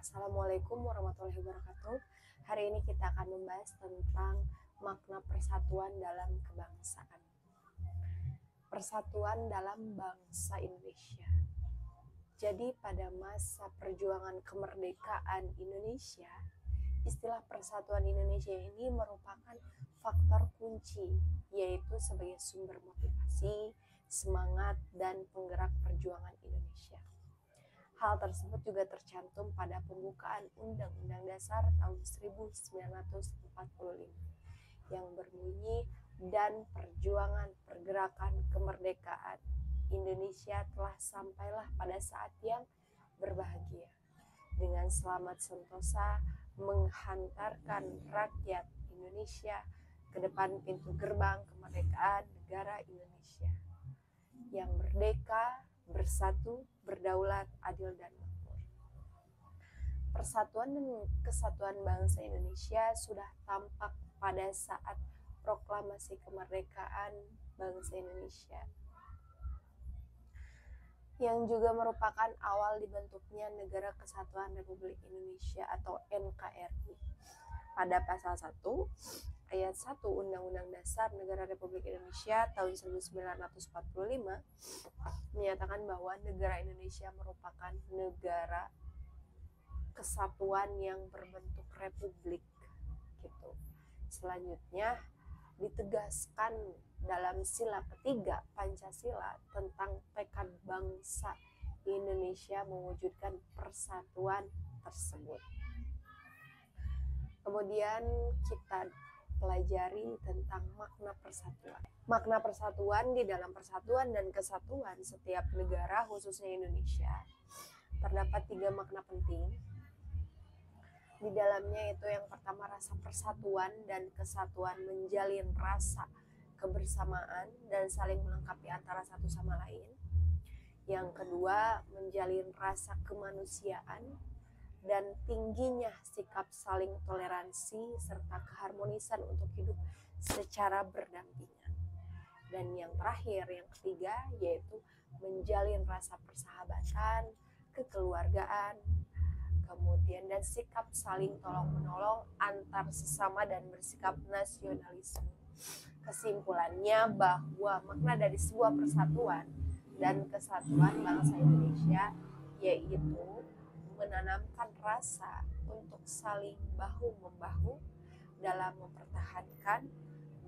Assalamualaikum warahmatullahi wabarakatuh. Hari ini kita akan membahas tentang makna persatuan dalam kebangsaan. Persatuan dalam bangsa Indonesia. Jadi pada masa perjuangan kemerdekaan Indonesia, istilah persatuan Indonesia ini merupakan faktor kunci, yaitu sebagai sumber motivasi, semangat, dan penggerak perjuangan Indonesia. Hal tersebut juga tercantum pada pembukaan Undang-Undang Dasar tahun 1945 yang berbunyi, dan perjuangan pergerakan kemerdekaan Indonesia telah sampailah pada saat yang berbahagia, dengan selamat sentosa menghantarkan rakyat Indonesia ke depan pintu gerbang kemerdekaan negara Indonesia yang merdeka, bersatu, berdaulat, adil, dan makmur. Persatuan dan kesatuan bangsa Indonesia sudah tampak pada saat proklamasi kemerdekaan bangsa Indonesia, yang juga merupakan awal dibentuknya Negara Kesatuan Republik Indonesia atau NKRI. Pada pasal 1 ayat 1 Undang-Undang Dasar Negara Republik Indonesia tahun 1945 menyatakan bahwa negara Indonesia merupakan negara kesatuan yang berbentuk republik gitu. Selanjutnya ditegaskan dalam sila ketiga Pancasila tentang tekad bangsa Indonesia mewujudkan persatuan tersebut. Kemudian kita pelajari tentang makna persatuan. Makna persatuan di dalam persatuan dan kesatuan setiap negara, khususnya Indonesia, terdapat 3 makna penting. Di dalamnya itu yang pertama, rasa persatuan dan kesatuan menjalin rasa kebersamaan dan saling melengkapi antara satu sama lain. Yang kedua, menjalin rasa kemanusiaan dan tingginya sikap saling toleransi serta keharmonisan untuk hidup secara berdampingan. Dan yang terakhir, yang ketiga, yaitu menjalin rasa persahabatan, kekeluargaan, kemudian dan sikap saling tolong-menolong antar sesama dan bersikap nasionalisme. Kesimpulannya bahwa makna dari sebuah persatuan dan kesatuan bangsa Indonesia yaitu menanamkan rasa untuk saling bahu-membahu dalam mempertahankan,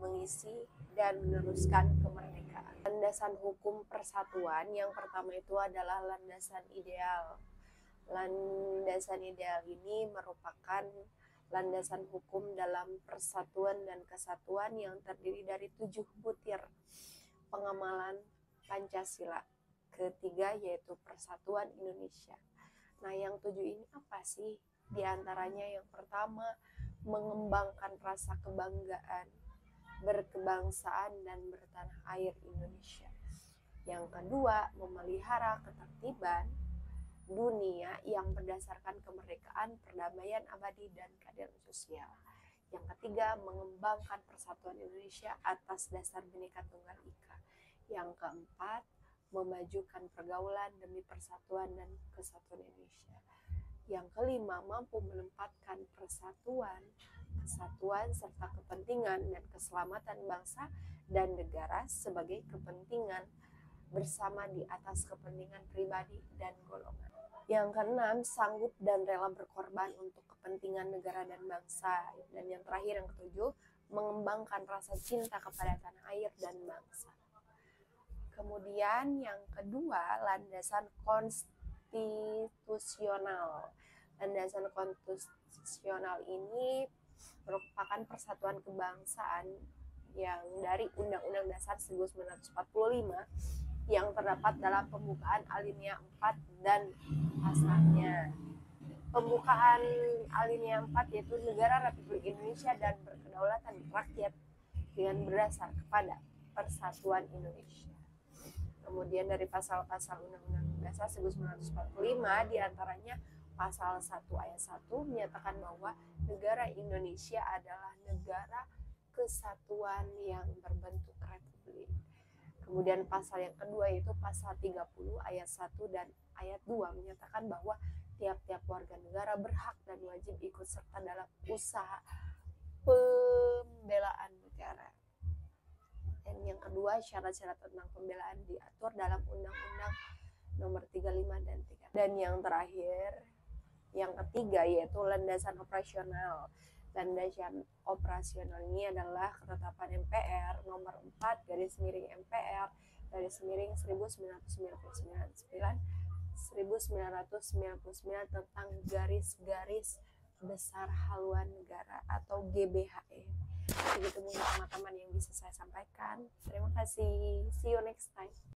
mengisi, dan meneruskan kemerdekaan. Landasan hukum persatuan yang pertama itu adalah landasan ideal. Landasan ideal ini merupakan landasan hukum dalam persatuan dan kesatuan yang terdiri dari 7 butir pengamalan Pancasila. Ketiga yaitu Persatuan Indonesia. Nah, yang 7 ini apa sih? Di antaranya yang pertama, mengembangkan rasa kebanggaan, berkebangsaan dan bertanah air Indonesia. Yang kedua, memelihara ketertiban dunia yang berdasarkan kemerdekaan, perdamaian abadi, dan keadilan sosial. Yang ketiga, mengembangkan persatuan Indonesia atas dasar Bhinneka Tunggal Ika. Yang keempat, memajukan pergaulan demi persatuan dan kesatuan Indonesia. Yang kelima, mampu menempatkan persatuan, kesatuan, serta kepentingan dan keselamatan bangsa dan negara sebagai kepentingan bersama di atas kepentingan pribadi dan golongan. Yang keenam, sanggup dan rela berkorban untuk kepentingan negara dan bangsa. Dan yang terakhir, yang ketujuh, mengembangkan rasa cinta kepada tanah air dan bangsa. Kemudian yang kedua, landasan konstitusional. Landasan konstitusional ini merupakan persatuan kebangsaan yang dari Undang-Undang Dasar 1945 yang terdapat dalam pembukaan alinea 4 dan pasalnya. Pembukaan alinea 4 yaitu negara Republik Indonesia dan berkedaulatan rakyat dengan berdasar kepada persatuan Indonesia. Kemudian dari pasal-pasal Undang-Undang Dasar 1945 diantaranya pasal 1 ayat 1 menyatakan bahwa negara Indonesia adalah negara kesatuan yang berbentuk republik. Kemudian pasal yang kedua yaitu pasal 30 ayat 1 dan ayat 2 menyatakan bahwa tiap-tiap warga negara berhak dan wajib ikut serta dalam usaha pembelaan negara. Dan yang kedua, syarat-syarat tentang pembelaan diatur dalam Undang-Undang Nomor 35 dan 3. Dan yang terakhir, yang ketiga, yaitu landasan operasional. Landasan operasional ini adalah ketetapan MPR nomor 4 garis miring MPR garis miring 1999 tentang garis-garis besar haluan negara atau GBHE. Begitu mungkin teman-teman yang bisa saya sampaikan. Terima kasih. See you next time.